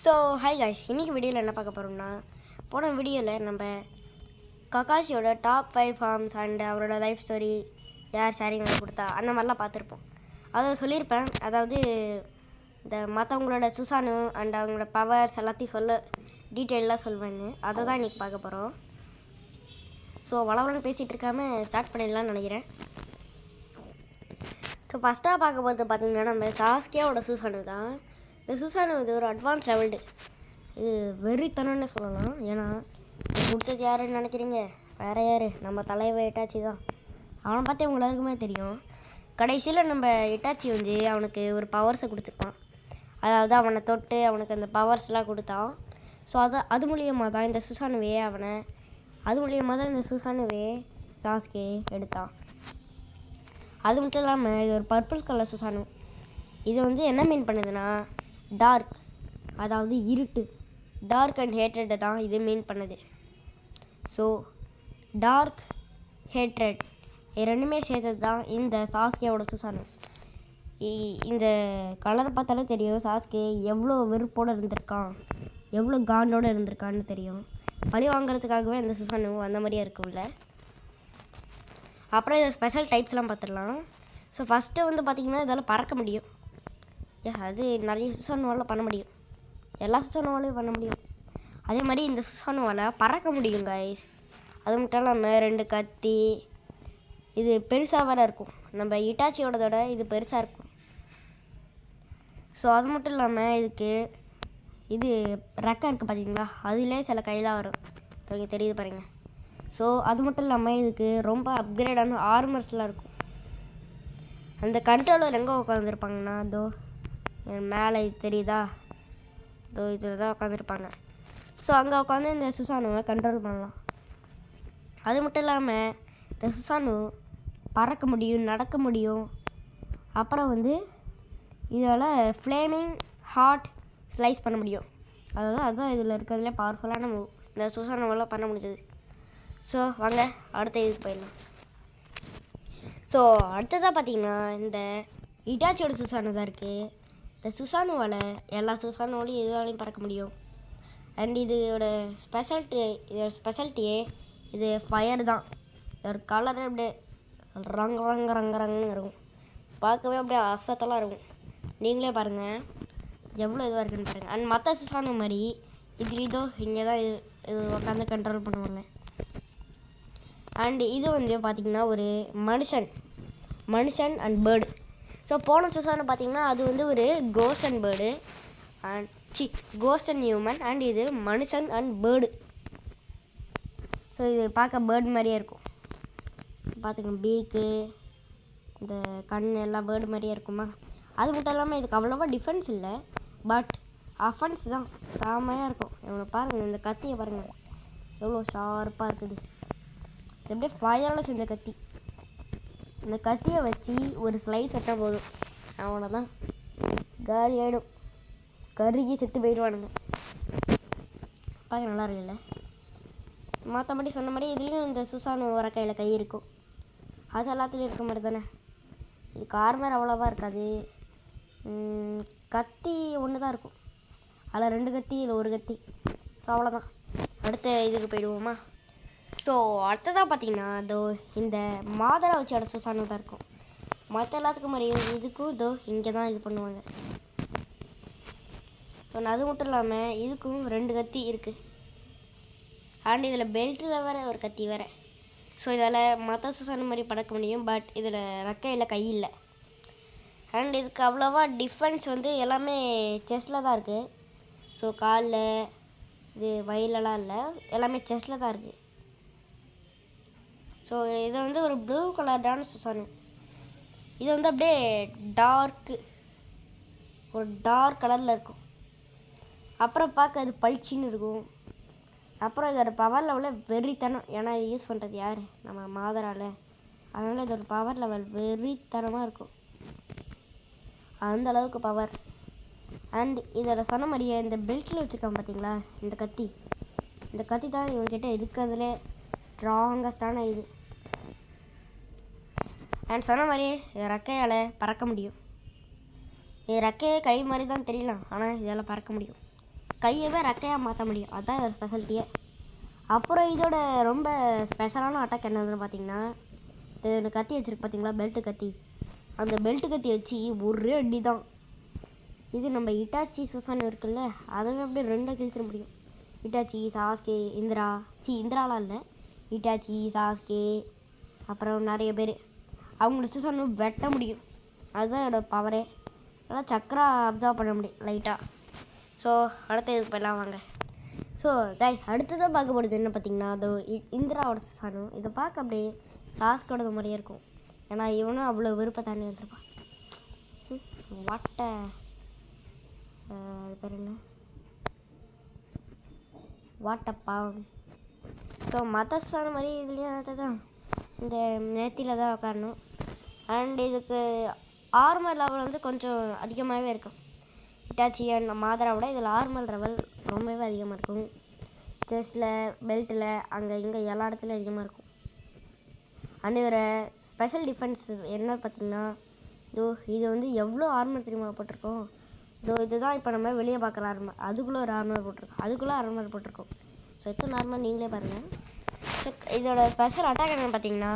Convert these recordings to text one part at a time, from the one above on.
So hi guys, இன்றைக்கி வீடியோவில் என்ன பார்க்க போகிறோம்னா, போன வீடியோவில் நம்ம ககாஷியோட டாப் 5 ஃபார்ம்ஸ் அண்ட் அவரோட லைஃப் ஸ்டோரி யார் ஷேரிங் கொடுத்தா அந்த மாதிரிலாம் பார்த்துருப்போம். அதை சொல்லியிருப்பேன். அதாவது இந்த மற்றவங்களோட சுசானு அண்ட் அவங்களோட பவர்ஸ் எல்லாத்தையும் டீட்டெயிலாக சொல்வேன்னு அதை தான் இன்றைக்கி பார்க்க போகிறோம். ஸோ வளவலன்னு பேசிகிட்டு இருக்காமல் ஸ்டார்ட் பண்ணிடலான்னு நினைக்கிறேன். ஸோ ஃபஸ்ட்டாக பார்க்க போகிறது பார்த்திங்கன்னா நம்ம சாஸ்கியாவோட சுசானு தான். இந்த சுசானு வந்து ஒரு அட்வான்ஸ் லெவல்டு, இது வெறித்தனம்னு சொல்லலாம். ஏன்னா முடிச்சது யாருன்னு நினைக்கிறீங்க? வேறு யார், நம்ம தலைவர் இட்டாச்சி தான். அவனை பார்த்தே உங்க எல்லாருக்குமே தெரியும். கடைசியில் நம்ம இட்டாச்சி வந்து அவனுக்கு ஒரு பவர்ஸை கொடுத்துருப்பான். அதாவது அவனை தொட்டு அவனுக்கு அந்த பவர்ஸ்லாம் கொடுத்தான். ஸோ அது மூலியமாக தான் இந்த சுசானுவே சாஸ்கே எடுத்தான். அது மட்டும் இல்லாமல் இது ஒரு பர்பிள் கலர் சுசானு. இது வந்து என்ன மீன் பண்ணுதுன்னா டார்க், அதாவது இருட்டு, டார்க் அண்ட் ஹேட்ரட்டை தான் இது மீன் பண்ணுது. ஸோ டார்க் ஹேட்ரட் ரெண்டுமே சேர்த்தது தான் இந்த சாஸ்கேவோட சுசானு. இந்த கலரை பார்த்தாலே தெரியும் சாஸ்கே எவ்வளோ வெறுப்போடு இருந்திருக்கான், எவ்வளோ காண்டோடு இருந்திருக்கான்னு தெரியும். பழி வாங்குறதுக்காகவே அந்த சுசானு அந்த மாதிரியே இருக்கும்ல. அப்புறம் இதை ஸ்பெஷல் டைப்ஸ்லாம் பார்த்துடலாம். ஸோ ஃபஸ்ட்டு வந்து பார்த்திங்கன்னா இதால் பறக்க முடியும். அது நிறைய சுசானுவால் பண்ண முடியும், எல்லா சுசானுவாலையும் பண்ண முடியும். அதே மாதிரி இந்த சுசானுவால் பறக்க முடியும் கைஸ். அது மட்டும் இல்லாமல் 2 கத்தி, இது பெருசாக வேறு இருக்கும். நம்ம இட்டாச்சியோடதோட இது பெருசாக இருக்கும். ஸோ அது மட்டும் இல்லாமல் இதுக்கு இது ரெக்கை இருக்குது பார்த்தீங்களா, அதிலே சில கையில் வரும், இங்கே தெரியுது பாருங்கள். ஸோ அது மட்டும் இல்லாமல் இதுக்கு ரொம்ப அப்கிரேடான ஆர்மர்ஸ்லாம் இருக்கும். அந்த கண்ட்ரோலர் எங்கே உட்காந்துருப்பாங்கன்னா அதோ மேலே இது தெரியுதா, இதோ இதில் தான் உட்காந்துருப்பாங்க. ஸோ அங்கே உட்காந்து இந்த சுசானுவை கண்ட்ரோல் பண்ணலாம். அது மட்டும் இல்லாமல் இந்த சுசானு பறக்க முடியும், நடக்க முடியும். அப்புறம் வந்து இதால் ஃப்ளேமிங் ஹார்ட் ஸ்லைஸ் பண்ண முடியும். அதுதான் இதில் இருக்கிறதுலே பவர்ஃபுல்லான மூவ் இந்த சுசானுவெல்லாம் பண்ண முடிஞ்சது. ஸோ வாங்க அடுத்த இதுக்கு போயிடலாம். ஸோ அடுத்ததாக பார்த்தீங்கன்னா இந்த இட்டாச்சியோட சுசானு தான் இருக்குது. இந்த சுசானுவால் எல்லா சுசானுவாலையும் எதுவாலையும் பறக்க முடியும். அண்ட் இதோட ஸ்பெஷாலிட்டியே இது ஃபயர் தான். இதோட கலர் அப்படியே ரங்கன்னு இருக்கும், பார்க்கவே அப்படியே அசத்தலாம் இருக்கும். நீங்களே பாருங்கள் எவ்வளோ இதுவாக இருக்குன்னு பாருங்கள். அண்ட் மற்ற சுசானு மாதிரி இதோ இங்கே தான் இது உட்காந்து கண்ட்ரோல் பண்ணுவாங்க. அண்ட் இது வந்து பார்த்திங்கன்னா ஒரு மனுஷன் அண்ட் பேர்டு. ஸோ போன சுசானு பார்த்திங்கன்னா அது வந்து ஒரு ghost and bird ghost and human. And இது மனுஷன் அண்ட் பேர்டு. ஸோ இது பார்க்க பேர்டு மாதிரியே இருக்கும். பார்த்துக்கணும், பீக்கு இந்த கண் எல்லாம் பேர்டு மாதிரியே இருக்குமா. அது மட்டும் இல்லாமல் இதுக்கு அவ்வளோவா டிஃபென்ஸ் இல்லை, பட் அஃபென்ஸ் தான் செமையாக இருக்கும். இவனை பாருங்கள், இந்த கத்தியை பாருங்கள் எவ்வளோ ஷார்ப்பாக இருக்குது. இது அப்படியே ஃபயரால் செஞ்ச கத்தி. இந்த கத்தியை வச்சு ஒரு ஸ்லைஸ் வெட்டால் போதும், அவ்வளோதான், காலி ஆகிடும், கருகி செத்து போயிடுவானுங்க. பார்க்க நல்லா இருக்குல்ல. மற்றபடி சொன்ன மாதிரி இதுலேயும் இந்த சுசானு வர கையில் கை இருக்கும். அது எல்லாத்துலேயும் இருக்க மாதிரி தானே. இது கார்மர் அவ்வளோவா இருக்காது, கத்தி ஒன்று தான் இருக்கும். அதில் 2 கத்தி, இல்லை 1 கத்தி. ஸோ அவ்வளோதான். அடுத்த இதுக்கு போயிடுவோமா. ஸோ அடுத்ததாக பார்த்தீங்கன்னா இதோ இந்த மாதரா வச்சு அடைச்ச சுசானு தான் இருக்கும். மற்ற எல்லாத்துக்கும் மாதிரியும் இதுக்கும் இதோ இங்கே தான் இது பண்ணுவாங்க. ஸோ அது மட்டும் இல்லாமல் இதுக்கும் 2 கத்தி இருக்குது. அண்ட் இதில் பெல்ட்டில் வேறு ஒரு கத்தி வேறு. ஸோ இதால் மற்ற சுசானு மாதிரி பறக்க முடியும், பட் இதில் ரெக்கையில் கை இல்லை. அண்ட் இதுக்கு அவ்வளோவா டிஃபென்ஸ் வந்து எல்லாமே செஸ்ட்டில் தான் இருக்குது. ஸோ காலில் இது வயலெல்லாம் இல்லை, எல்லாமே செஸ்ட்டில் தான் இருக்குது. ஸோ இது வந்து ஒரு ப்ளூ கலர்டான சுசானு. இது வந்து அப்படியே ஒரு டார்க் கலரில் இருக்கும். அப்புறம் பார்க்க அது பளிச்சின்னு இருக்கும். அப்புறம் இதோட பவர் லெவலில் வெறித்தனம். ஏன்னா இது யூஸ் பண்ணுறது யார், நம்ம மாதரால். அதனால் இதோட பவர் லெவல் வெறித்தனமாக இருக்கும், அந்த அளவுக்கு பவர். அண்ட் இதோட சொன்ன மாதிரியே இந்த பெல்ட்டில் வச்சுருக்கான் பார்த்தீங்களா, இந்த கத்தி தான் இவங்ககிட்ட இருக்கிறதுலே ஸ்ட்ராங்கஸ்டான இது. அண்ட் சொன்ன மாதிரி ரெக்கையால் பறக்க முடியும். இது ரெக்கையே கை மாதிரி தான் தெரியலாம், ஆனால் இதெல்லாம் பறக்க முடியும். கையவே ரெக்கையாக மாற்ற முடியும். அதுதான் ஸ்பெஷாலிட்டியே. அப்புறம் இதோட ரொம்ப ஸ்பெஷலான அட்டாக் என்னதுன்னு பார்த்தீங்கன்னா, இந்த கத்தி வச்சுருக்கு பார்த்தீங்களா, பெல்ட்டு கத்தி. அந்த பெல்ட்டு கத்தி வச்சு ஒரே அடி தான். இது நம்ம இட்டாச்சி சுசானு இருக்குல்ல, அதை அப்படியே 2 கிழிச்சிட முடியும். இட்டாச்சி, சாஸ்கே, இந்திராலாம் இல்லை, இட்டாச்சி, சாஸ்கே, அப்புறம் நிறைய பேர் அவங்கள சுசானு வெட்ட முடியும். அதுதான் என்னோடய பவரே. அதெல்லாம் சக்கரா அப்சர்வ் பண்ண முடியும் லைட்டாக. ஸோ அடுத்த இதுக்கு போய்லாம் வாங்க. ஸோ கைஸ், அடுத்ததான் பார்க்க போகிறது என்ன பார்த்தீங்கன்னா, அதோ இந்திராவோட சுசானு. இதை பார்க்க அப்படியே சாஸ்கோட மாதிரியே இருக்கும். ஏன்னா இவனும் அவ்வளோ விருப்பத்தானே வந்துருப்பான். வாட்ட அது பேர் என்ன, வாட்டப்பாவம். ஸோ மற்ற சுசானு மாதிரி இதுலேயும் தான் இந்த நேத்தியில் தான் உட்காரணும். அண்ட் இதுக்கு ஆர்மர் லெவல் வந்து கொஞ்சம் அதிகமாகவே இருக்கும். இட்டாச்சி அண்ட் மாதராவோட இதில் ஆர்மல் லெவல் ரொம்பவே அதிகமாக இருக்கும். செஸ்ட்டில், பெல்ட்டில், அங்கே இங்கே எல்லா இடத்துலையும் அதிகமாக இருக்கும். அண்ட் இதில் ஸ்பெஷல் டிஃபென்ஸ் என்ன பார்த்திங்கன்னா, இது வந்து எவ்வளோ ஆர்மர் தெரியுமா போட்டிருக்கோம். இதுதான் இப்போ நம்ம வெளியே பார்க்குற ஆர்மர். அதுக்குள்ளே ஒரு ஆர்மர் போட்டிருக்கோம். அதுக்குள்ளே ஆர்மர் போட்டிருக்கோம். ஸோ எத்தனை ஆர்மர் நீங்களே பாருங்கள். ஸோ இதோட ஸ்பெஷல் அட்டாக் என்னென்னு பார்த்தீங்கன்னா,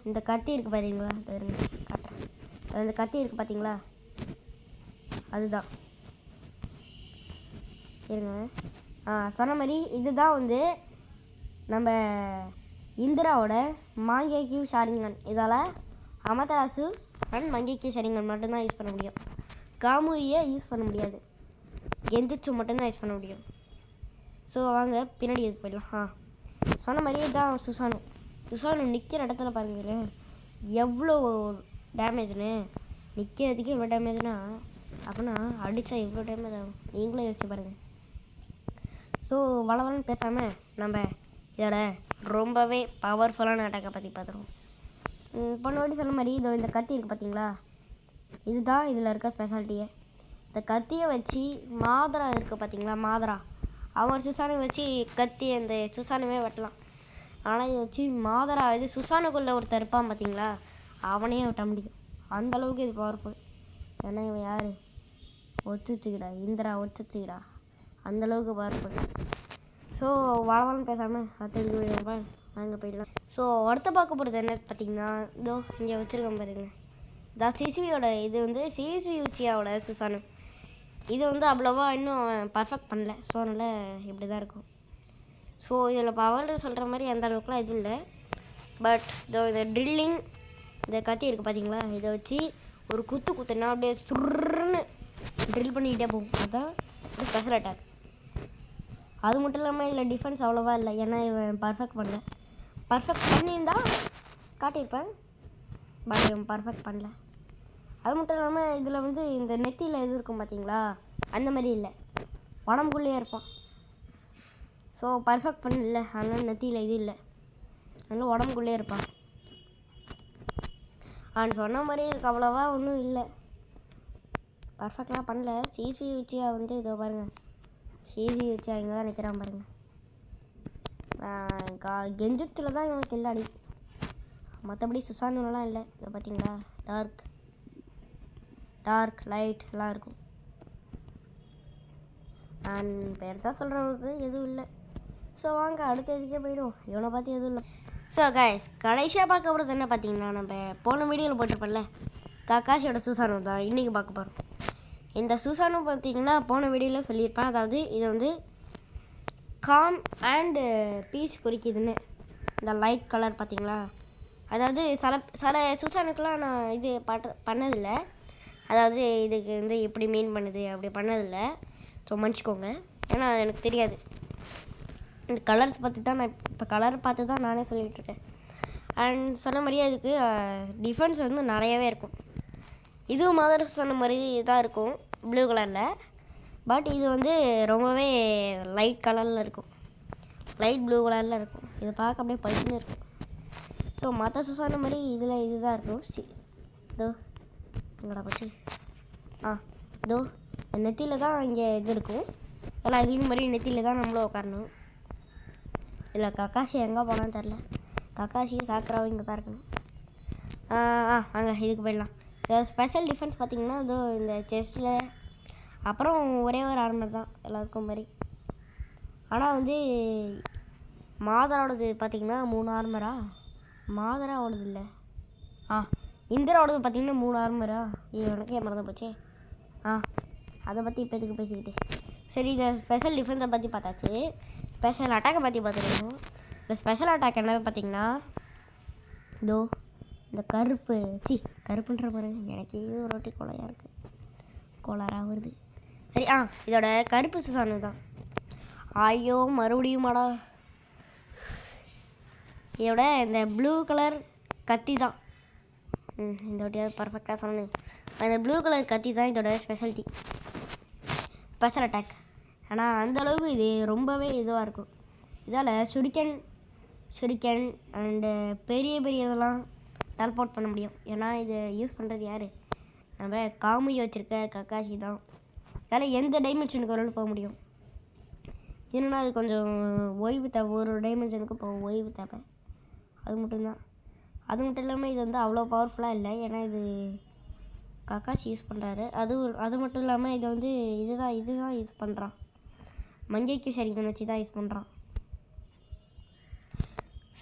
இந்த கத்தி இருக்குது பார்த்தீங்களா, காட்டுறேன். இந்த கத்தி இருக்குது பார்த்தீங்களா, அதுதான் இருங்க. சொன்ன மாதிரி இதுதான் வந்து நம்ம இந்திராவோட மாங்கேக்யூ ஷாரிங்கன். இதால் அமதராசு அண்ட் மங்கேக்யூ ஷாரிங்கன் மட்டும்தான் யூஸ் பண்ண முடியும். காமுயை யூஸ் பண்ண முடியாது. கெஞ்சிச்சு மட்டும்தான் யூஸ் பண்ண முடியும். ஸோ வாங்க பின்னாடி இதுக்கு போயிடலாம். சொன்ன மாதிரியே தான் சுசானு நிற்கிற இடத்துல பாருங்களேன் எவ்வளோ டேமேஜ்னு. நிற்கிறதுக்கே எவ்வளோ டேமேஜ்னா, அப்படின்னா அடித்தா எவ்வளோ டேமேஜ் ஆகும் நீங்களே யோசிச்சு பாருங்கள். ஸோ வளவலன்னு பேசாமல் நம்ம இதோட ரொம்பவே பவர்ஃபுல்லான அட்டாக்கை பற்றி பார்த்துருவோம். போன வாட்டி சொன்ன மாதிரி இந்த கத்தி இருக்குது பார்த்தீங்களா, இதுதான் இதில் இருக்க ஸ்பெஷாலிட்டியே. இந்த கத்தியை வச்சு மாதரா இருக்குது பார்த்தீங்களா, மாதரா அவன் சுசானை வச்சு கத்தி அந்த சுசானுவே வெட்டலாம். ஆனால் இதை வச்சு மாதரா இது சுசானுக்குள்ளே ஒருத்தர் இருப்பான் பார்த்தீங்களா, அவனையே வெட்ட முடியும். அந்தளவுக்கு இது பவர்ஃபுல். ஏன்னா இவன் யார், ஒத்துச்சுக்கிடா, இந்திரா ஒத்துச்சுக்கிடா, அந்தளவுக்கு பவர்ஃபுல். ஸோ வளவலன்னு பேசாமல் அடுத்த வீடியோ நாங்கள் போயிடலாம். ஸோ அடுத்த பார்க்க போகிறது என்ன பார்த்தீங்கன்னா, இங்கே வச்சுருக்கோம் பாருங்க. இதான் சிசிவியோட இது வந்து சிசிவி உச்சியாவோட சுசானு. இது வந்து அவ்வளோவா இன்னும் பர்ஃபெக்ட் பண்ணல. ஸோ அதனால் இப்படி தான் இருக்கும். ஸோ இதில் பவர் சொல்கிற மாதிரி அந்த அளவுக்குலாம் எதுவும் இல்லை. பட் இந்த ட்ரில்லிங், இந்த கத்தி இருக்குது பார்த்தீங்களா, இதை வச்சு ஒரு குத்துனா அப்படியே சுருன்னு ட்ரில் பண்ணிக்கிட்டே போகும். அதுதான் ஸ்பெஷல் அட்டாக். அது மட்டும் இல்லாமல் இதில் டிஃபென்ஸ் அவ்வளோவா இல்லை. ஏன்னா இவன் பர்ஃபெக்ட் பண்ணல. பர்ஃபெக்ட் பண்ணியிருந்தா காட்டியிருப்பேன். பட் இவன் பர்ஃபெக்ட் பண்ணல. அது மட்டும் இல்லாமல் இதில் வந்து இந்த நெத்தியில் எது இருக்கும் பார்த்தீங்களா, அந்த மாதிரி இல்லை, உடம்புக்குள்ளேயே இருப்பான். ஸோ பர்ஃபெக்ட் பண்ணல, அதனால் நெத்தியில் இது இல்லை, அதனால் உடம்புக்குள்ளே இருப்பான். சொன்ன மாதிரி இதுக்கு அவ்வளோவா ஒன்றும் இல்லை, பர்ஃபெக்டாக பண்ணல. சிசி உச்சியா வந்து இதோ பாருங்கள், சிசி உச்சியா இங்கே தான் நிற்கிறான் பாருங்கள். கெஞ்சுத்தில் தான் இவன் கில்லாடி, மற்றபடி சுசானுலாம் இல்லை. இதை பார்த்தீங்களா, டார்க் லைட் எல்லாம் இருக்கும். அண்ட் பெருசாக சொல்கிறவங்களுக்கு எதுவும் இல்லை. ஸோ வாங்க அடுத்த இதுக்கே போயிடும். இவனை பார்த்து எதுவும் இல்லை. ஸோ கைஸ், கடைசியாக பார்க்க போகிறது என்ன பார்த்தீங்கன்னா, நம்ம போன வீடியோவில் போட்டிருப்போம்ல கக்காஷியோட சுசானு தான் இன்றைக்கி பார்க்க போகிறோம். இந்த சுசானு பார்த்தீங்கன்னா போன வீடியோவில் சொல்லியிருப்பேன். அதாவது இது வந்து காம் அண்டு பீஸ் குறிக்குதுன்னு. இந்த லைட் கலர் பார்த்தீங்களா, அதாவது சில சுசானுக்கெலாம் நான் இது பண்ணதில்லை. அதாவது இதுக்கு வந்து எப்படி மீன் பண்ணுது அப்படி பண்ணதில்லை. ஸோ மன்னிச்சிக்கோங்க, ஏன்னா எனக்கு தெரியாது. இந்த கலர்ஸ் பார்த்து தான் நான் இப்போ கலர் பார்த்து தான் நானே சொல்லிகிட்ருக்கேன். அண்ட் சொன்ன மாதிரியே அதுக்கு டிஃபென்ஸ் வந்து நிறையவே இருக்கும். இதுவும் மாதிரி சொன்ன மாதிரி தான் இருக்கும், ப்ளூ கலரில். பட் இது வந்து ரொம்பவே லைட் கலரில் இருக்கும், லைட் ப்ளூ கலரில் இருக்கும். இதை பார்க்க அப்படியே பளிச்சுன்னு இருக்கும். ஸோ மற்ற சுசான மாதிரி இதில் இது தான் இருக்கும். இதோ எங்கடா போச்சு, இதோ நெத்தியில் தான் இங்கே இது இருக்கும். எல்லாம் இதுலேயும் மாதிரி நெத்தியில் தான் நம்மளும் உட்காரணும். இல்லை கக்காஷி எங்கே போனான்னு தெரில. கக்காஷியும் சாக்கராவும் இங்கே தான் இருக்கணும். அங்கே இதுக்கு போயிடலாம். இந்த ஸ்பெஷல் டிஃபென்ஸ் பார்த்திங்கன்னா இதோ இந்த செஸ்ட்டில் அப்புறம் ஒரே ஒரு ஆர்மர் தான் எல்லாத்துக்கும் மாதிரி. ஆனால் வந்து மாதராவோடது பார்த்திங்கன்னா 3 ஆர்மரா, மாதராவோடது இல்லை, இந்திராவோடது பார்த்திங்கன்னா 3 ஆர்மரா. எனக்கே மறந்து போச்சே. அதை பற்றி இப்போ எதுக்கு பேசிக்கிட்டு. சரி, இந்த ஸ்பெஷல் டிஃபென்ஸை பற்றி பார்த்தாச்சு. ஸ்பெஷல் அட்டாக்கை பற்றி பார்த்துருக்கோம். இந்த ஸ்பெஷல் அட்டாக் என்ன பார்த்திங்கன்னா, இதோ இந்த கருப்புன்ற பாருங்க, எனக்கே ஒரு வாட்டி கொலையாக இருக்குது, கோளாறாக வருது. சரி, இதோட கருப்பு சுசானு தான். ஐயோ மறுபடியுமாடா. இதோட இந்த ப்ளூ கலர் கத்தி தான். இந்த வாட்டியாவது பர்ஃபெக்டாக சொன்னேன். அந்த ப்ளூ கலர் கத்தி தான் இதோட ஸ்பெஷல் அட்டாக். ஆனால் அந்தளவுக்கு இது ரொம்பவே இதுவாக இருக்கும். இதால் சுரிக்கன் அண்டு பெரிய இதெல்லாம் டெலபோர்ட் பண்ண முடியும். ஏன்னா இதை யூஸ் பண்ணுறது யார்? நம்ம காமுகி வச்சுருக்க கக்காஷி தான். இதால் எந்த டைமென்ஷனுக்கு ஒரு போக முடியும். என்னென்னா அது கொஞ்சம் ஓய்வு தேவை, ஒரு டைமென்ஷனுக்கு இப்போ ஓய்வு தேவை. அது மட்டும் இல்லாமல் இது வந்து அவ்வளோ பவர்ஃபுல்லாக இல்லை. ஏன்னா இது கக்காஷி யூஸ் பண்ணுறாரு. அது மட்டும் இல்லாமல் இதை வந்து இதுதான் யூஸ் பண்ணுறான். மஞ்சைக்கு சரிக்கன் வச்சு தான் யூஸ் பண்ணுறான்.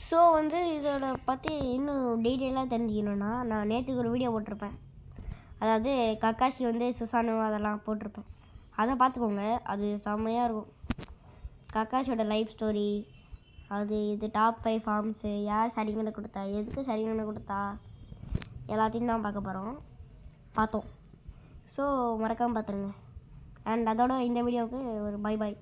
ஸோ வந்து இதோட பற்றி இன்னும் டீட்டெயிலாக தெரிஞ்சுக்கணுன்னா நான் நேற்றுக்கு ஒரு வீடியோ போட்டிருப்பேன். அதாவது கக்காஷி வந்து சுசானு அதெல்லாம் போட்டிருப்பேன். அதை பார்த்துக்கோங்க, அது செம்மையாக இருக்கும். கக்காஷியோட லைஃப் ஸ்டோரி, இது டாப் 5 ஃபார்ம்ஸு, யார் சரிங்கனை கொடுத்தா, எதுக்கு சரிங்கனை கொடுத்தா, எல்லாத்தையும் தான் பார்த்தோம். ஸோ மறக்காமல் பார்த்துருங்க. அண்ட் அதோட இந்த வீடியோவுக்கு ஒரு பாய்.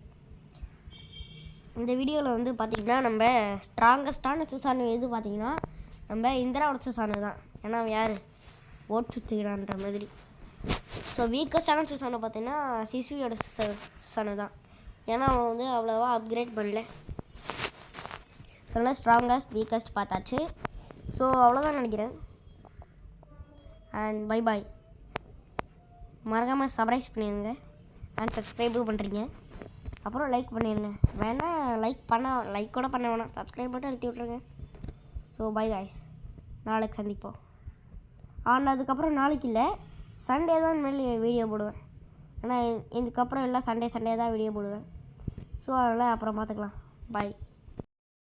இந்த வீடியோவில் வந்து பார்த்திங்கன்னா நம்ம ஸ்ட்ராங்கஸ்டான சுசானு எது பார்த்திங்கன்னா நம்ம இந்திராவோட சுசானு தான். ஏன்னா யார் ஓட் சுற்றிக்கிறான்ற மாதிரி. ஸோ வீக்கஸ்டான சுசானு பார்த்திங்கன்னா சிசுவியோட சுசானு தான். ஏன்னா அவன் வந்து அவ்வளோவா அப்கிரேட் பண்ணல. ஸோ ஸ்ட்ராங்கஸ்ட் வீக்கஸ்ட் பார்த்தாச்சு. ஸோ அவ்வளோதான் நினைக்கிறேன். அண்ட் பாய். மறக்காமல் சப்ஸ்கிரைப் பண்ணிடுங்க. அண்ட் சப்ஸ்கிரைபும் பண்ணுறீங்க. அப்புறம் லைக் பண்ணிடுங்க. லைக் கூட பண்ண வேணாம், சப்ஸ்கிரைப் மட்டும் அழுத்தி விட்ருங்க. ஸோ பை காய்ஸ், நாளைக்கு சந்திப்போம். அதுக்கப்புறம் நாளைக்கு இல்லை, சண்டே தான் இனிமேல் வீடியோ போடுவேன். ஏன்னா இதுக்கப்புறம் எல்லாம் சண்டே தான் வீடியோ போடுவேன். ஸோ அதனால் அப்புறம் பார்த்துக்கலாம். பாய்.